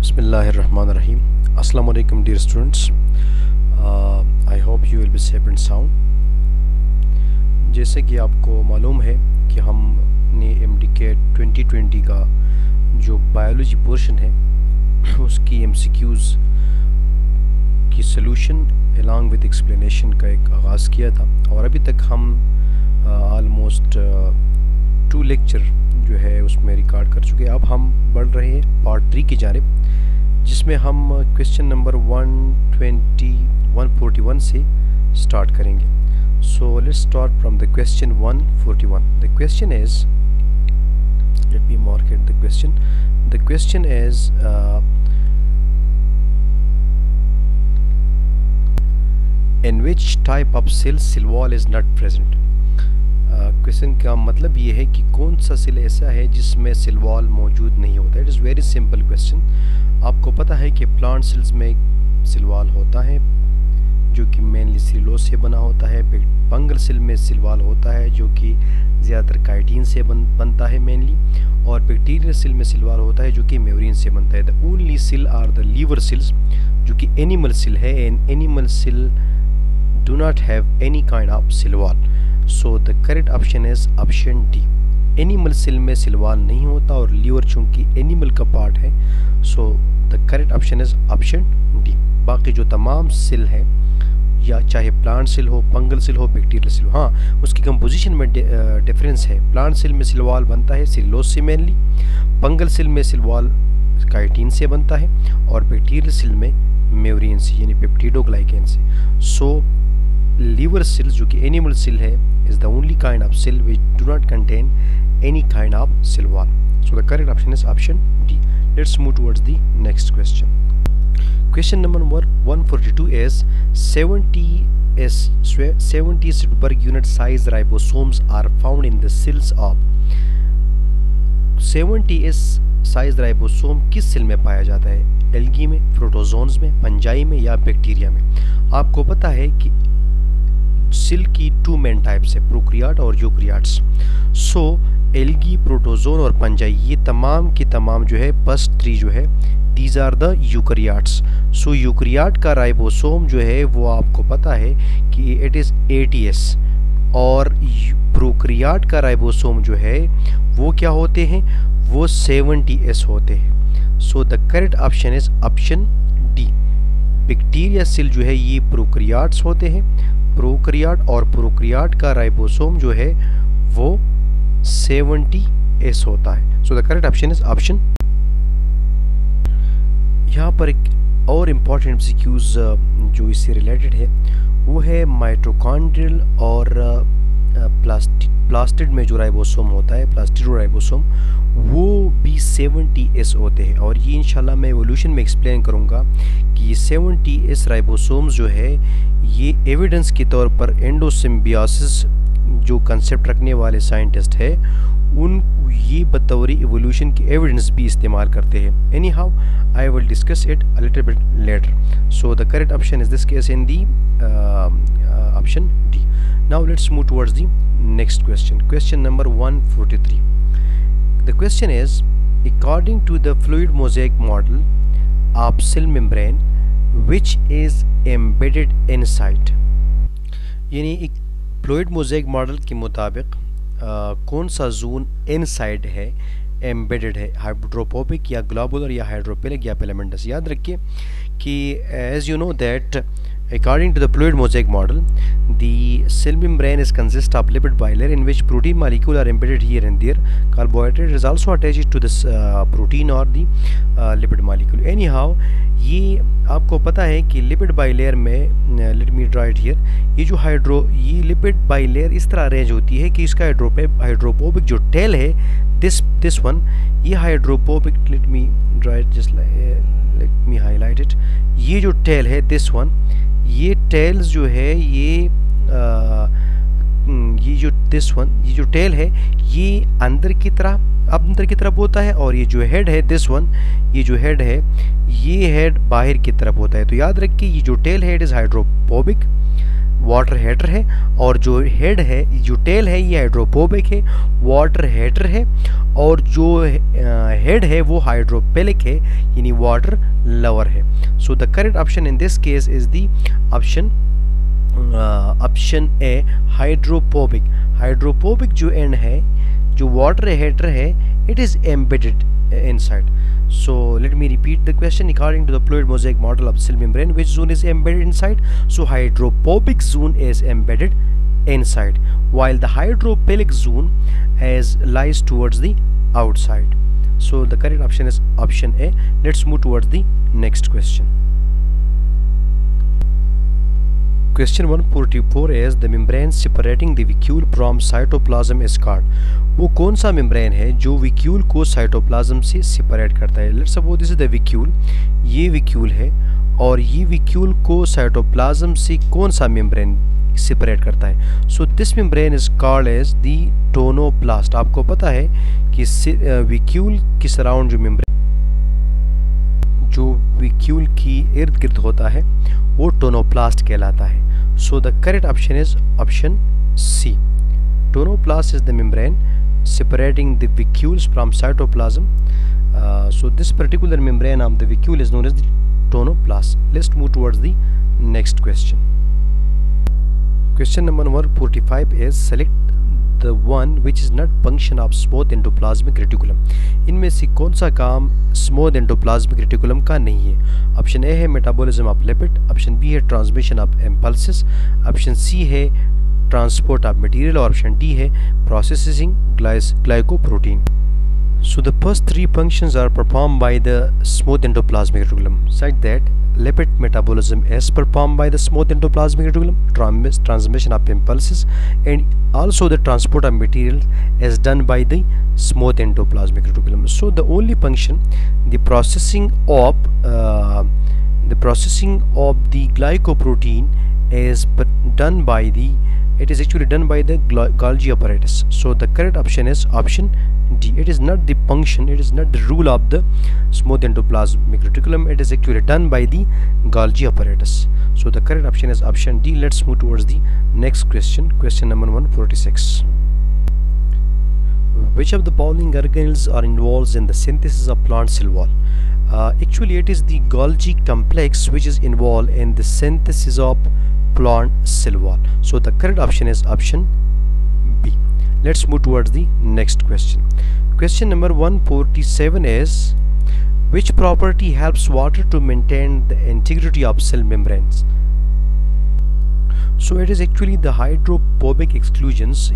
Bismillahirrahmanirrahim. Assalamu alaikum dear students. I hope you will be safe and sound. जैसे कि आपको मालूम है कि हमने MDK 2020 का जो बायोलॉजी पोर्शन है उसकी MCQs की सॉल्यूशन along with explanation का एक आगाज़ किया था और अभी तक हम ऑलमोस्ट 2 लेक्चर जो है उसमें रिकॉर्ड कर चुके हैं। अब हम बढ़ रहे हैं पार्ट 3 की जानिब, जिसमें हम क्वेश्चन नंबर 141 से स्टार्ट करेंगे। So let's start from the question 141. The question is, let me mark it the question. The question is in which type of cell wall is not present? Question का मतलब ये है कि कौन सा cell ऐसा है जिसमें सेल वॉल मौजूद नहीं होता। It is very simple question. आपको पता है कि प्लांट सेल्स में सेल वॉल होता है जो कि मेनली सेलुलोज से बना होता है। फंगल सेल में सेल वॉल होता है जो कि ज़्यादातर काइटिन से बनता है मेनली, और बैक्टीरियल सेल में सेल वॉल होता है जो कि म्यूरिन से बनता है। The only cell are the liver cells, जो कि एनिमल सेल है, and animal cell do not have any kind of cell wall. So the correct option is option D. Animal cell में सेल वॉल नहीं होता और liver चूंकि animal का part है, so the correct option is option D. बाकी जो तमाम सेल है, या चाहे प्लांट सेल हो, फंगल सेल हो, बैक्टीरियल सेल हो, हाँ उसकी कंपोजिशन में डिफरेंस है। प्लांट सेल में सेल वॉल बनता है सेलुलोज से मेनली, फंगल सेल में सेल वॉल काइटिन से बनता है, और बैक्टीरियल सेल में म्यूरिन से यानी पेप्टिडोग्लाइकेन से। सो liver cells जो कि एनिमल सेल है is the only kind of cell which do not contain any kind of cell wall. So the correct option is option D. Let's move towards the next question. Question number 142 is 70 Sydberg unit size ribosomes are found in the cells of 70s size ribosome किस cell में पाया जाता है? Algae में, protozoans में, पंजाई में, या bacteria में? आपको पता है कि सेल की 2 मेन टाइप्स है, प्रोकैरियोट और यूकैरियोट्स। सो एल्गी, प्रोटोजोन और पंजाई ये तमाम की तमाम जो है फर्स्ट 3 जो है these are the eukaryotes. So eukaryote का राइबोसोम जो है वो आपको पता है कि इट इज़ 80s, और प्रोकैरियोट का राइबोसोम जो है वो क्या होते हैं? वो 70s होते हैं। So the correct option is option D. Bacteria cell जो है ये प्रोकैरियोट्स होते हैं, प्रोकैरियोट, और प्रोकैरियोट का राइबोसोम जो है वो 70s होता है। So the correct option is option. यहाँ पर एक और इम्पॉर्टेंट एमसीक्यूज जो इससे रिलेटेड है वो है माइटोकॉन्ड्रियल और प्लास्टिड में जो राइबोसोम होता है, प्लास्टिडो राइबोसोम, वो भी 70s होते हैं। और ये इंशाल्लाह मैं एवोल्यूशन में एक्सप्लेन करूँगा कि ये 70s राइबोसोम्स जो है ये एविडेंस के तौर पर एंडोसिम्बियोसिस जो कंसेप्ट रखने वाले साइंटिस्ट है उन ये बतौरी एवोल्यूशन की एविडेंस भी इस्तेमाल करते हैं। Any how I will discuss it a little bit letter. So the correct option is this case in the option D. Now let's move towards the next question, question number 143. The question is, according to the fluid mosaic model of cell membrane which is embedded inside, यानी एक fluid mosaic model के मुताबिक कौन सा zone inside है, embedded है, hydrophobic या globular या हाइड्रोफिलिक या फिलामेंटस? याद रखिए कि as you know that according to the fluid mosaic model, the cell membrane is consist of lipid bilayer in which protein molecule are embedded here and there. Carbohydrate is also attached to this protein or the lipid molecule. Anyhow, ये आपको पता है कि lipid bilayer में, let me draw it here, ये जो ये lipid bilayer इस तरह अरेंज होती है कि इसका हाइड्रोफोबिक जो टेल है, दिस वन, ये hydrophobic, let me draw it, just let me highlight it, ये जो टेल है दिस वन, ये टेल्स जो है ये जो दिस वन, ये जो टेल है ये अंदर की तरफ होता है, और ये जो हेड है दिस वन, ये जो हेड है ये हेड बाहर की तरफ होता है। तो याद रखिए ये जो टेल है it is hydrophobic, water hater है, और जो हेड है, जो टेल है, ये हाइड्रोफोबिक है, वाटर हेटर है, और जो हेड है वो हाइड्रोपेलिक है, यानी वाटर लवर है. So the correct option in this case is the option A, hydrophobic. Hydrophobic जो एंड है, जो वाटर हेटर है, it is embedded inside. So let me repeat the question. According to the fluid mosaic model of the cell membrane, which zone is embedded inside? So hydrophobic zone is embedded inside, while the hydrophilic zone lies towards the outside. So the correct option is option A. Let's move towards the next question. Question 144 is the membrane separating the vacuole from cytoplasm is called. वो कौन सा membrane है जो विक्यूल को cytoplasm से separate करता है? Let's suppose this is the विक्यूल, ये विक्यूल है, और ये विक्यूल को साइटोप्लाज्म से कौन सा मेम्ब्रेन सेपरेट करता है? So this membrane is called as the tonoplast. आपको पता है कि विक्यूल के सराउंड जो मेम्ब्रेन, जो विक्यूल की इर्द गिर्द होता है, वो टोनोप्लास्ट कहलाता है. So the correct option is option C. Tonoplast is the membrane separating the vacuoles from cytoplasm. So this particular membrane of the vacuole is known as the tonoplast. Let's move towards the next question. Question number 145 is select the one which is not function of smooth endoplasmic reticulum. इनमें से कौन सा काम smooth endoplasmic reticulum का नहीं है? Option A है metabolism of lipid, option B है transmission of impulses, option C है ट्रांसपोर्ट ऑफ मटेरियल, और ऑप्शन डी है processing glycoprotein. So the first three functions are performed by the smooth endoplasmic reticulum, such that lipid metabolism is performed by the smooth endoplasmic reticulum, transmission of impulses, and also the transport of material is done by the smooth endoplasmic reticulum. So the only function, the processing of the glycoprotein is done by the, it is actually done by the Golgi apparatus. So the correct option is option D. It is not the function, it is not the rule of the smooth endoplasmic reticulum, it is actually done by the Golgi apparatus. So the correct option is option D. Let's move towards the next question. Question number 146. Which of the following organelles are involved in the synthesis of plant cell wall? Actually it is the Golgi complex which is involved in the synthesis of plant cell wall. So the correct option is option B. Let's move towards the next question. Question number 147 is which property helps water to maintain the integrity of cell membranes? So it is actually the hydrophobic exclusions,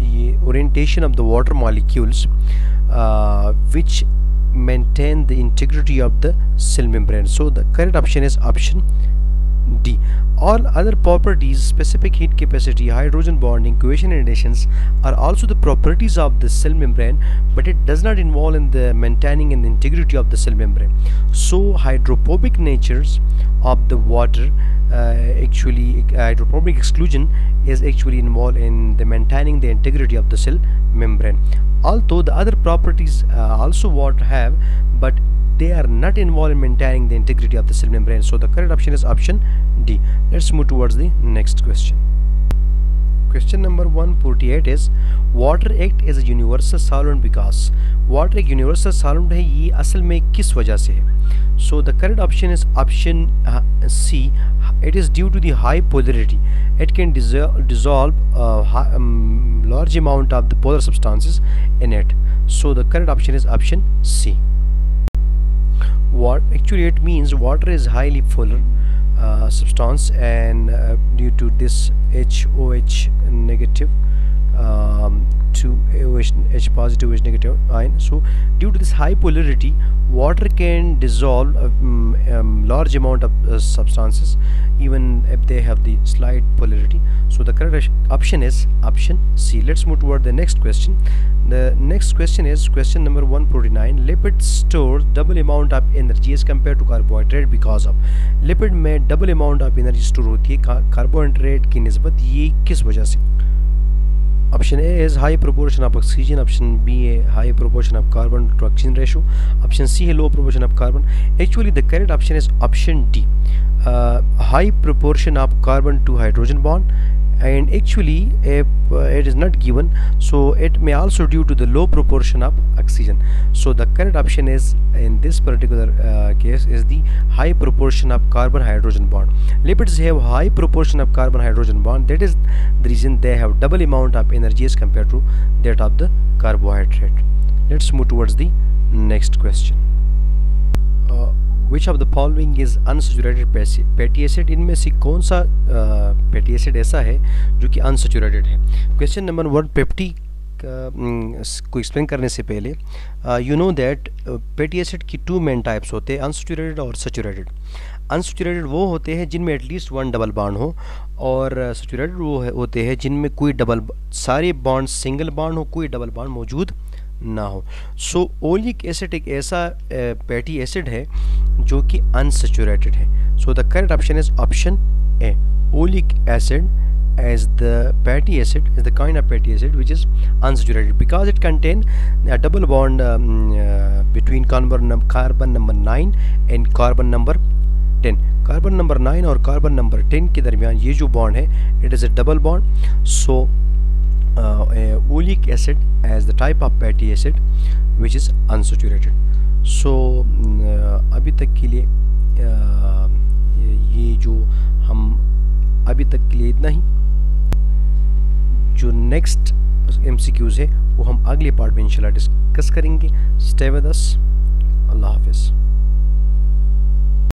orientation of the water molecules which maintain the integrity of the cell membrane. So the correct option is option D. All other properties, specific heat capacity, hydrogen bonding, cohesion and adhesions, are also the properties of the cell membrane, but it does not involve in the maintaining and the integrity of the cell membrane. So hydrophobic natures of the water, actually hydrophobic exclusion is actually involved in the maintaining the integrity of the cell membrane. Although the other properties also water have, but they are not involved in maintaining the integrity of the cell membrane. So the correct option is option D. Let's move towards the next question. Question number 148 is water act as a universal solvent because water एक universal solvent है, ये असल में किस वजह से है? So the correct option is option C. It is due to the high polarity. It can dissolve large amount of the polar substances in it. So the correct option is option C. What actually it means water is highly polar substance, and due to this HOH negative to H positive H negative ion, so due to this high polarity water can dissolve large amount of substances even if they have the slight polarity. So the correct option is option C. Let's move toward the next question. The next question is question number 149. Lipid stores double amount of energy as compared to carbohydrate because of lipid में double amount of energy store होती है carbohydrate की निस्बत, ये किस वजह से? Option A is high proportion of oxygen, option B is high proportion of carbon to oxygen ratio, option C is low proportion of carbon. Actually the correct option is option D, high proportion of carbon to hydrogen bond, and actually it is not given, so it may also due to the low proportion of oxygen. So the correct option is in this particular case is the high proportion of carbon hydrogen bond. Lipids have high proportion of carbon hydrogen bond, that is the reason they have double amount of energy as compared to that of the carbohydrate. Let's move towards the next question. Which of the following is unsaturated fatty acid, इनमें से कौन सा fatty acid ऐसा है जो कि unsaturated है। Question number 1, पेप्टी को एक्सप्लेन करने से पहले you know that fatty acid की 2 मेन टाइप्स होते हैं, अनसेचुरेटेड और सेचुरेटेड। अनसेचुरेटेड वो होते हैं जिनमें एटलीस्ट 1 डबल बॉन्ड हो, और सेचुरेटेड वो होते हैं जिनमें कोई सारे बॉन्ड सिंगल बॉन्ड हो, कोई डबल बॉन्ड मौजूद ना हो। सो ओलिक एसिड एक ऐसा फैटी एसिड है जो कि अनसेचुरेटेड है। So the correct option is option A, oleic acid as the fatty acid is the kind of fatty acid which is unsaturated because it contain a double bond between carbon number 9 and carbon number 10. Carbon number 9 और carbon number 10 के दरमियान ये जो bond है it is a double bond. So oleic acid as the type of fatty acid which is unsaturated. So अभी तक के लिए ये जो हम अभी तक के लिए इतना ही। जो नेक्स्ट MCQs है वो हम अगले पार्ट में इंशाल्लाह डिस्कस करेंगे। Stay with us. अल्लाह हाफिज़।